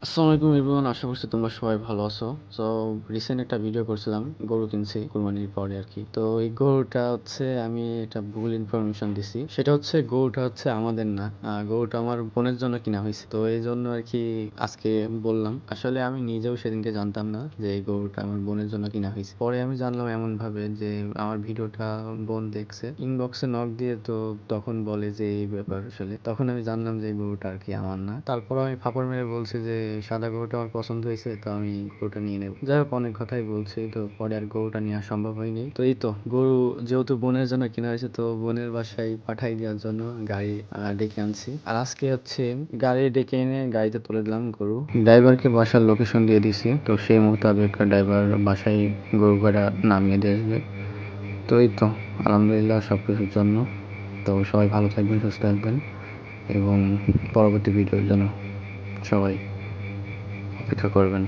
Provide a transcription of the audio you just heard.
আসসালামু আলাইকুম এভরিওয়ান, আশা করছি তোমরা সবাই ভালো আছো। সো রিসেন্ট একটা ভিডিও করছিলাম, গরু কিনছি কুরবানির পরে আর কি। তো এই গরুটা হচ্ছে আমি এটা ভুল ইনফরমেশন দিছি। সেটা হচ্ছে গরুটা হচ্ছে আমাদের না, গরুটা আমার বোনের জন্য কিনা হয়েছে। তো এই জন্য আর কি আজকে বললাম। আসলে আমি নিজেও সেদিনকে জানতাম না যে এই গরুটা আমার বোনের জন্য কিনা হয়েছে। পরে আমি জানলাম এমন ভাবে যে আমার ভিডিওটা বোন দেখছে, ইনবক্সে নক দিয়ে। তো তখন বলে যে এই ব্যাপার, আসলে তখন আমি জানলাম যে এই গরুটা আর কি আমার না। তারপর আমি ফাপড় মেরে বলছি যে সাদা গরুটা আমার পছন্দ হয়েছে, তো আমি গরুটা নিয়ে নেব। যাই হোক, অনেক কথাই বলছি, তো পরে আর গরুটা নেওয়া সম্ভব হয়নি। তো এই তো গরু যেহেতু বোনের জন্য কেনা হয়েছে, তো বোনের বাসায় পাঠাই দেওয়ার জন্য গাড়ি ডেকে আনছি। আর আজকে হচ্ছে গাড়ি ডেকে এনে গাড়িতে তুলে দিলাম গরু। ড্রাইভারকে বাসার লোকেশন দিয়ে দিছি, তো সেই মোতাবেক ড্রাইভার বাসায় গরু গাড়া নামিয়ে দিয়ে আসবে। তো এই তো আলহামদুলিল্লাহ সব কিছুর জন্য। তো সবাই ভালো থাকবেন, সুস্থ থাকবেন, এবং পরবর্তী ভিডিওর জন্য সবাই অপেক্ষা করবেন।